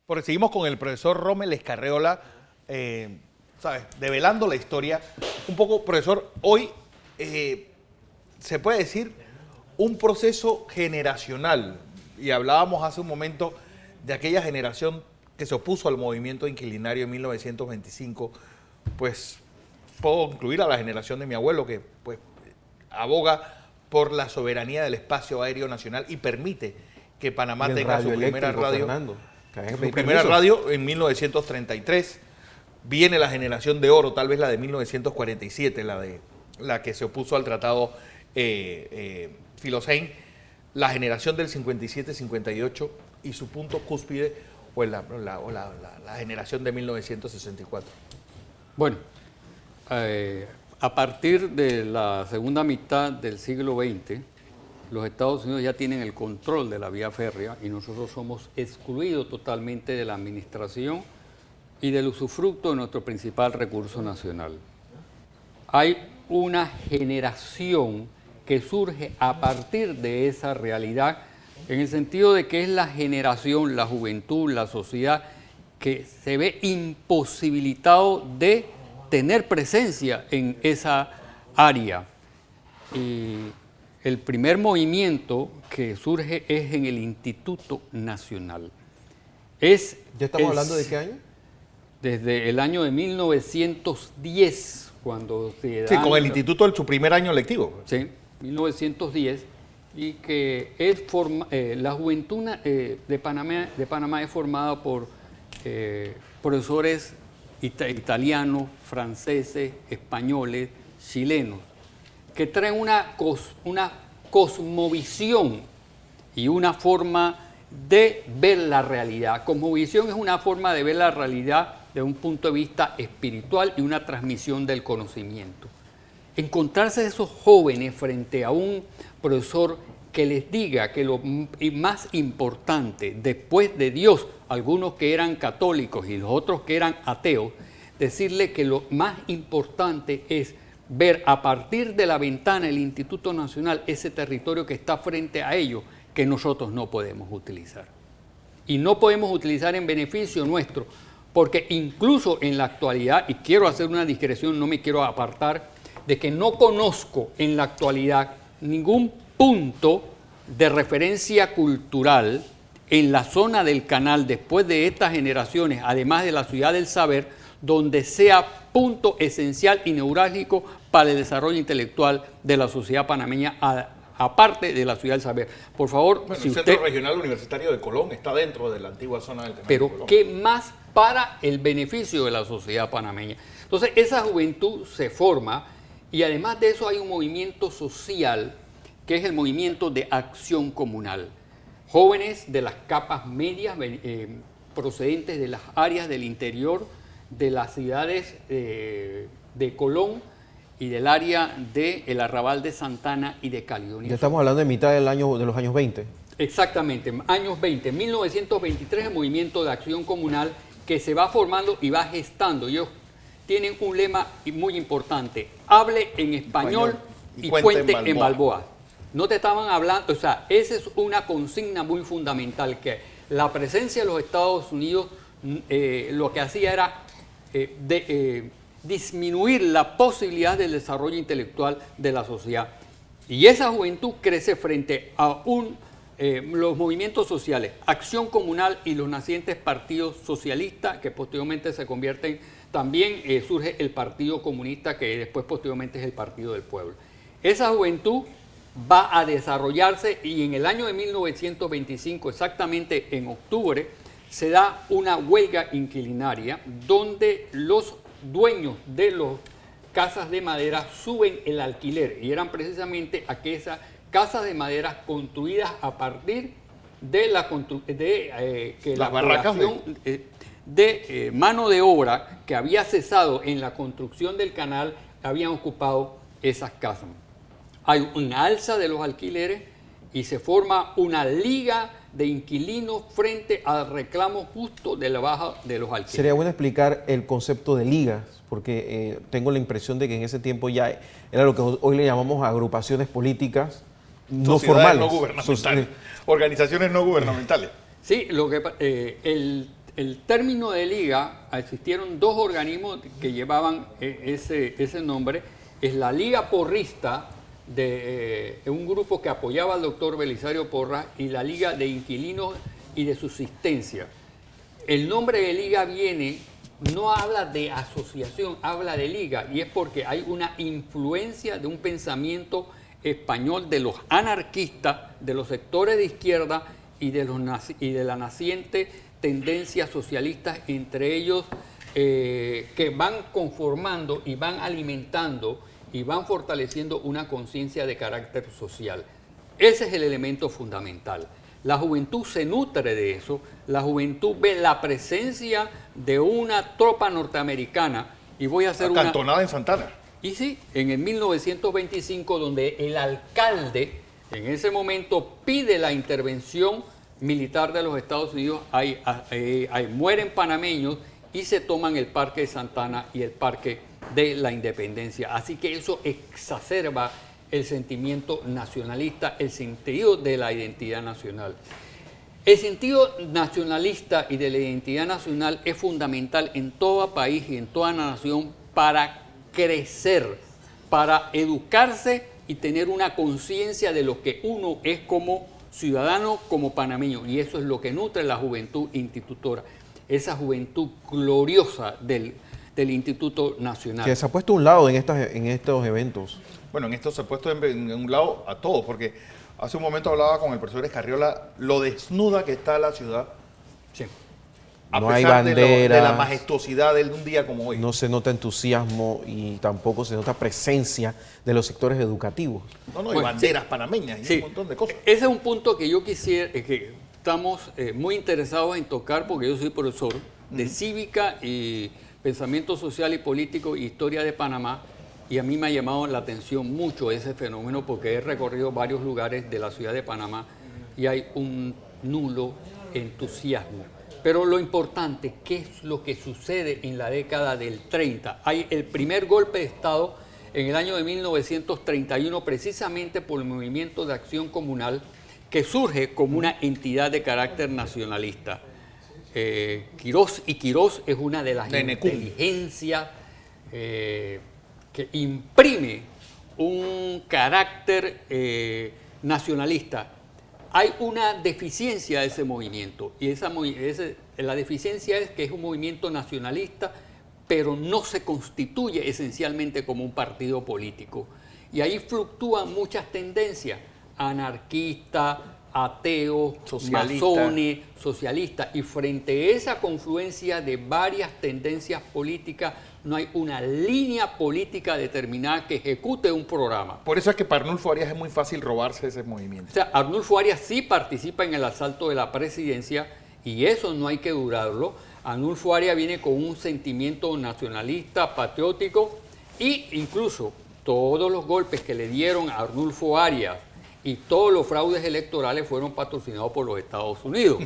Porque seguimos con el profesor Rommel Escarreola, ¿sabes? Develando la historia. Un poco, profesor, hoy se puede decir un proceso generacional. Y hablábamos hace un momento de aquella generación que se opuso al movimiento inquilinario en 1925. Pues puedo incluir a la generación de mi abuelo, que pues aboga por la soberanía del espacio aéreo nacional y permite que Panamá tenga su primera radio. Su primera radio en 1933. Viene la generación de oro, tal vez la de 1947, la que se opuso al tratado Filosén. La generación del 57-58 y su punto cúspide, pues la generación de 1964. Bueno, a partir de la segunda mitad del siglo XX, los Estados Unidos ya tienen el control de la vía férrea y nosotros somos excluidos totalmente de la administración y del usufructo de nuestro principal recurso nacional. Hay una generación que surge a partir de esa realidad, en el sentido de que es la generación, la juventud, la sociedad, que se ve imposibilitado de tener presencia en esa área. Y el primer movimiento que surge es en el Instituto Nacional. ¿Ya estamos hablando de qué año? Desde el año de 1910, cuando se da... Sí, con el instituto en su primer año lectivo. Sí, 1910, y que es la juventud de Panamá es formada por profesores italianos, franceses, españoles, chilenos, que traen una cosmovisión y una forma de ver la realidad. Cosmovisión es una forma de ver la realidad desde un punto de vista espiritual y una transmisión del conocimiento. Encontrarse esos jóvenes frente a un profesor que les diga que lo más importante, después de Dios, algunos que eran católicos y los otros que eran ateos, decirle que lo más importante es ver a partir de la ventana del Instituto Nacional ese territorio que está frente a ellos, que nosotros no podemos utilizar. Y no podemos utilizar en beneficio nuestro, porque incluso en la actualidad, y quiero hacer una discreción, no me quiero apartar, de que no conozco en la actualidad ningún punto de referencia cultural en la zona del canal después de estas generaciones, además de la ciudad del saber, donde sea punto esencial y neurálgico para el desarrollo intelectual de la sociedad panameña, aparte de la ciudad del saber. Por favor, bueno, si el Centro Regional Universitario de Colón está dentro de la antigua zona del canal pero de Colón. ¿qué más para el beneficio de la sociedad panameña? Entonces, esa juventud se forma y además de eso hay un movimiento social que es el movimiento de acción comunal. Jóvenes de las capas medias procedentes de las áreas del interior de las ciudades de Colón y del área del Arrabal de Santana y de Caledonia. Ya estamos hablando de mitad de los años 20. Exactamente, años 20. 1923 el movimiento de acción comunal que se va formando y va gestando. Ellos tienen un lema muy importante: hable en español y cuente en Balboa. No te estaban hablando, o sea, esa es una consigna muy fundamental, que la presencia de los Estados Unidos lo que hacía era disminuir la posibilidad del desarrollo intelectual de la sociedad. Y esa juventud crece frente a los movimientos sociales, Acción Comunal y los nacientes partidos socialistas, que posteriormente se convierten, también surge el Partido Comunista, que después posteriormente es el Partido del Pueblo. Esa juventud va a desarrollarse y en el año de 1925, exactamente en octubre, se da una huelga inquilinaria donde los dueños de las casas de madera suben el alquiler, y eran precisamente aquellas casas de madera construidas a partir de que la población de mano de obra que había cesado en la construcción del canal habían ocupado esas casas. Hay una alza de los alquileres y se forma una liga de inquilinos frente al reclamo justo de la baja de los alquileres. Sería bueno explicar el concepto de ligas, porque tengo la impresión de que en ese tiempo ya era lo que hoy le llamamos agrupaciones políticas no formales. No gubernamentales. Organizaciones no gubernamentales. Sí, el término de liga, existieron dos organismos que llevaban ese nombre. Es la Liga Porrista, de un grupo que apoyaba al doctor Belisario Porras, y la Liga de Inquilinos y de Subsistencia. El nombre de liga no habla de asociación, habla de liga, y es porque hay una influencia de un pensamiento español de los anarquistas, de los sectores de izquierda y de la naciente tendencia socialista, entre ellos que van conformando y van alimentando y van fortaleciendo una conciencia de carácter social. Ese es el elemento fundamental. La juventud se nutre de eso, la juventud ve la presencia de una tropa norteamericana, y voy a hacer acantonada en Santana. Y sí, en el 1925, donde el alcalde en ese momento pide la intervención militar de los Estados Unidos, mueren panameños y se toman el Parque de Santana y el Parque de la Independencia. Así que eso exacerba el sentimiento nacionalista, el sentido de la identidad nacional. El sentido nacionalista y de la identidad nacional es fundamental en todo país y en toda nación para crecer, para educarse y tener una conciencia de lo que uno es como ciudadano, como panameño. Y eso es lo que nutre la juventud institutora, esa juventud gloriosa del Instituto Nacional. Que se ha puesto a un lado en estos eventos. Bueno, en esto se ha puesto en un lado a todos, porque hace un momento hablaba con el profesor Escarriola lo desnuda que está la ciudad. Sí. No hay pesar banderas, de la majestuosidad de un día como hoy. No se nota entusiasmo y tampoco se nota presencia de los sectores educativos. No, hay banderas panameñas y sí, un montón de cosas. Ese es un punto que yo quisiera, que estamos muy interesados en tocar, porque yo soy profesor de cívica y pensamiento social y político y historia de Panamá, y a mí me ha llamado la atención mucho ese fenómeno, porque he recorrido varios lugares de la ciudad de Panamá y hay un nulo entusiasmo. Pero lo importante, ¿qué es lo que sucede en la década del 30? Hay el primer golpe de Estado en el año de 1931, precisamente por el Movimiento de Acción Comunal, que surge como una entidad de carácter nacionalista. Quirós es una de las inteligencias que imprime un carácter nacionalista. Hay una deficiencia de ese movimiento, y la deficiencia es que es un movimiento nacionalista, pero no se constituye esencialmente como un partido político. Y ahí fluctúan muchas tendencias: anarquistas, ateos, masones, socialistas. Y frente a esa confluencia de varias tendencias políticas, no hay una línea política determinada que ejecute un programa. Por eso es que para Arnulfo Arias es muy fácil robarse ese movimiento. O sea, Arnulfo Arias sí participa en el asalto de la presidencia, y eso no hay que dudarlo. Arnulfo Arias viene con un sentimiento nacionalista, patriótico, e incluso todos los golpes que le dieron a Arnulfo Arias y todos los fraudes electorales fueron patrocinados por los Estados Unidos.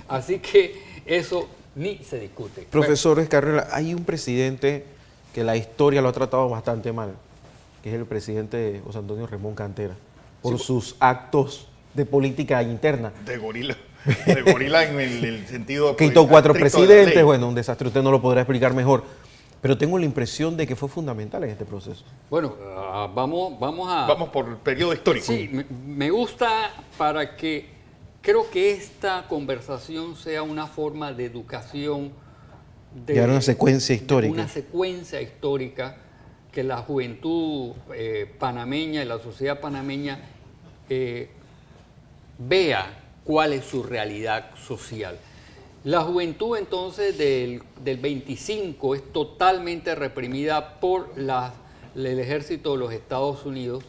Así que eso ni se discute. Profesor Escarriola, hay un presidente que la historia lo ha tratado bastante mal, que es el presidente José Antonio Remón Cantera, por sus actos de política interna. De gorila en el sentido... Quitó 4 presidentes, bueno, un desastre, usted no lo podrá explicar mejor. Pero tengo la impresión de que fue fundamental en este proceso. Bueno, vamos por el periodo histórico. Sí, me gusta para que creo que esta conversación sea una forma de educación, de una secuencia histórica. Una secuencia histórica que la juventud panameña y la sociedad panameña vea cuál es su realidad social. La juventud entonces del 25 es totalmente reprimida por el ejército de los Estados Unidos.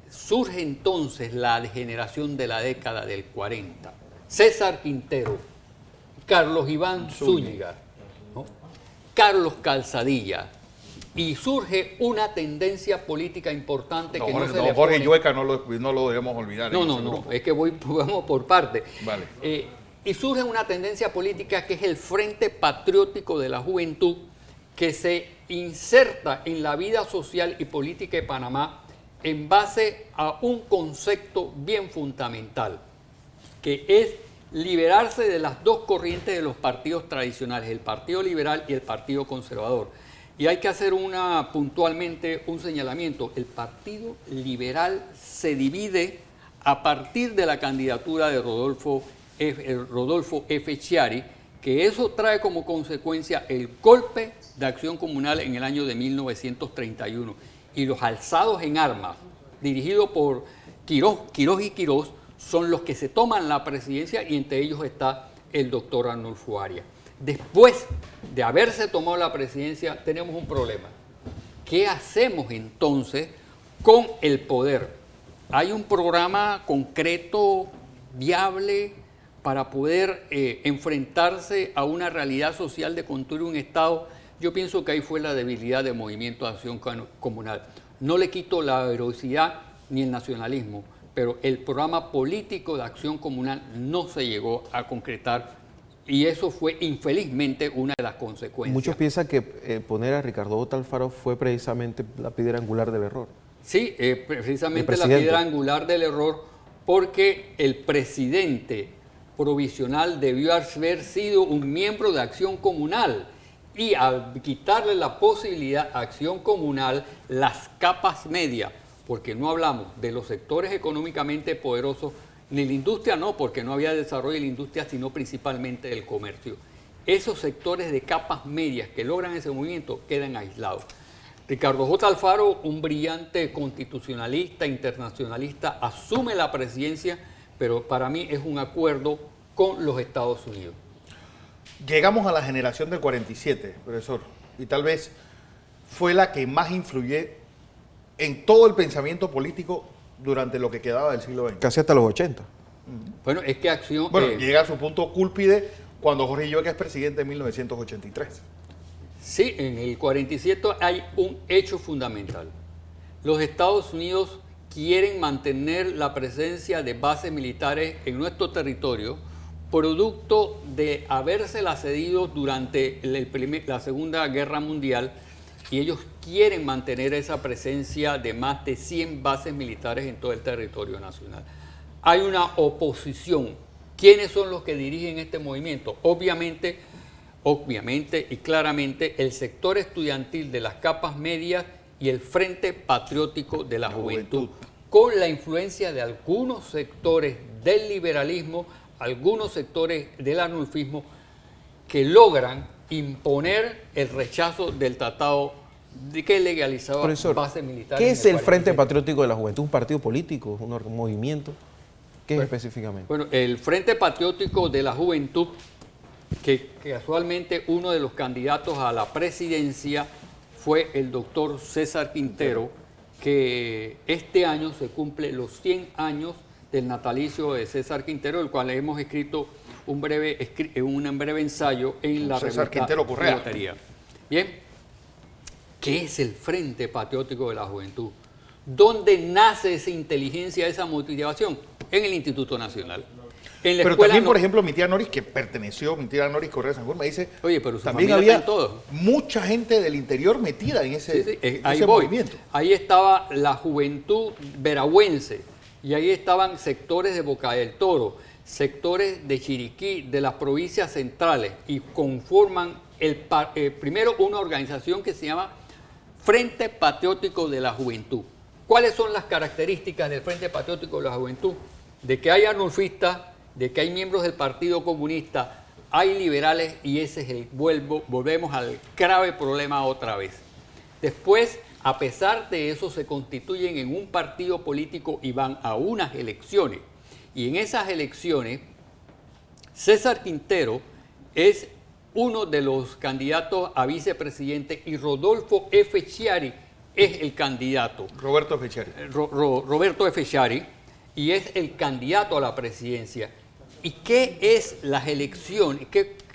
Surge entonces la degeneración de la década del 40. César Quintero, Carlos Iván Zúñiga, ¿no? Carlos Calzadilla, y surge una tendencia política importante que no se le Jorge Llueca no lo debemos olvidar. No, es que vamos por parte. Vale. Y surge una tendencia política que es el Frente Patriótico de la Juventud, que se inserta en la vida social y política de Panamá en base a un concepto bien fundamental, que es liberarse de las dos corrientes de los partidos tradicionales, el Partido Liberal y el Partido Conservador. Y hay que hacer puntualmente un señalamiento. El Partido Liberal se divide a partir de la candidatura de Rodolfo F. Chiari, que eso trae como consecuencia el golpe de Acción Comunal en el año de 1931 y los alzados en armas, dirigidos por Quirós y Quirós, son los que se toman la presidencia y entre ellos está el doctor Arnulfo Arias. Después de haberse tomado la presidencia tenemos un problema. ¿Qué hacemos entonces con el poder? ¿Hay un programa concreto, viable, para poder enfrentarse a una realidad social de construir un Estado? Yo pienso que ahí fue la debilidad del Movimiento de Acción Comunal. No le quito la heroicidad ni el nacionalismo, pero el programa político de Acción Comunal no se llegó a concretar y eso fue infelizmente una de las consecuencias. Muchos piensan que poner a Ricardo J. Alfaro fue precisamente la piedra angular del error. Sí, precisamente la piedra angular del error, porque el presidente provisional debió haber sido un miembro de Acción Comunal y al quitarle la posibilidad a Acción Comunal, las capas medias, porque no hablamos de los sectores económicamente poderosos, ni la industria no, porque no había desarrollo de la industria, sino principalmente del comercio. Esos sectores de capas medias que logran ese movimiento quedan aislados. Ricardo J. Alfaro, un brillante constitucionalista, internacionalista, asume la presidencia, pero para mí es un acuerdo con los Estados Unidos. Llegamos a la generación del 47, profesor, y tal vez fue la que más influyó en todo el pensamiento político durante lo que quedaba del siglo XX. Casi hasta los 80. Bueno, es que Acción... Bueno, llega a su punto cúlpide cuando Jorge Lloveca es presidente en 1983. Sí, en el 47 hay un hecho fundamental. Los Estados Unidos quieren mantener la presencia de bases militares en nuestro territorio, producto de habérsela cedido durante la Segunda Guerra Mundial, y ellos quieren mantener esa presencia de más de 100 bases militares en todo el territorio nacional. Hay una oposición. ¿Quiénes son los que dirigen este movimiento? Obviamente y claramente el sector estudiantil de las capas medias y el Frente Patriótico de la Juventud, con la influencia de algunos sectores del liberalismo, algunos sectores del arnulfismo, que logran imponer el rechazo del tratado de que legalizaba bases militares. ¿Qué es el Frente Patriótico de la Juventud? ¿Un partido político? ¿Un movimiento? ¿Qué es específicamente? Bueno, el Frente Patriótico de la Juventud, que casualmente uno de los candidatos a la presidencia fue el doctor César Quintero, que este año se cumple los 100 años del natalicio de César Quintero, el cual hemos escrito un breve ensayo en la César revista Quintero Correa. Lotería. Bien, ¿qué es el Frente Patriótico de la Juventud? ¿Dónde nace esa inteligencia, esa motivación? En el Instituto Nacional. En la pero escuela también, por ejemplo, mi tía Noris, mi tía Noris Correa San Juan, me dice, oye, pero también había mucha gente del interior metida en ese, movimiento. Ahí estaba la juventud veragüense, y ahí estaban sectores de Boca del Toro, sectores de Chiriquí, de las provincias centrales, y conforman primero una organización que se llama Frente Patriótico de la Juventud. ¿Cuáles son las características del Frente Patriótico de la Juventud? De que hay arnulfistas, de que hay miembros del Partido Comunista, hay liberales, y ese es volvemos al grave problema otra vez. Después, a pesar de eso, se constituyen en un partido político y van a unas elecciones. Y en esas elecciones, César Quintero es uno de los candidatos a vicepresidente y Rodolfo F. Chiari es el candidato. Roberto F. Chiari. Roberto F. Chiari, y es el candidato a la presidencia. ¿Y qué es las elecciones?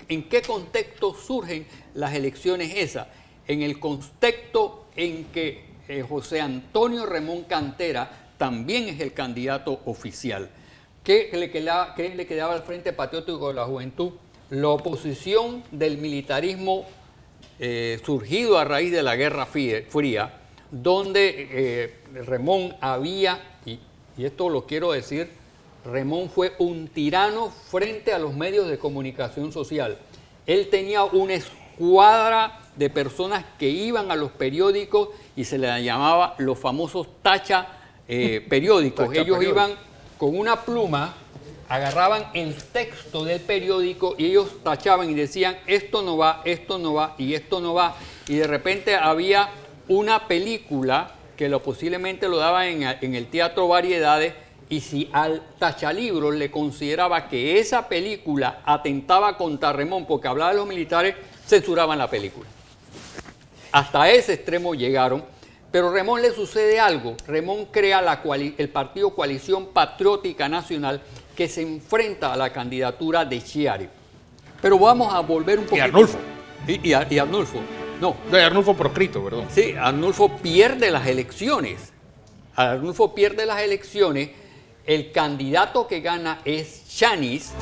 ¿En qué contexto surgen las elecciones esas? En el contexto en que José Antonio Remón Cantera también es el candidato oficial. ¿Qué le quedaba al Frente Patriótico de la Juventud? La oposición del militarismo surgido a raíz de la Guerra Fría, donde Remón había, y esto lo quiero decir Remón fue un tirano frente a los medios de comunicación social. Él tenía una escuadra de personas que iban a los periódicos y se les llamaba los famosos tacha periódicos. Tacha Ellos periódico. iban con una pluma, agarraban el texto del periódico y ellos tachaban y decían esto no va y esto no va. Y de repente había una película que posiblemente lo daban en el Teatro Variedades, y si al tachalibros le consideraba que esa película atentaba contra Remón porque hablaba de los militares, censuraban la película. Hasta ese extremo llegaron, pero a Remón le sucede algo. Remón crea el partido Coalición Patriótica Nacional, que se enfrenta a la candidatura de Chiari. Pero vamos a volver un poquito. Arnulfo. Y Arnulfo. No, De Arnulfo Proscrito, perdón. sí, Arnulfo pierde las elecciones. Arnulfo pierde las elecciones. El candidato que gana es Chanis,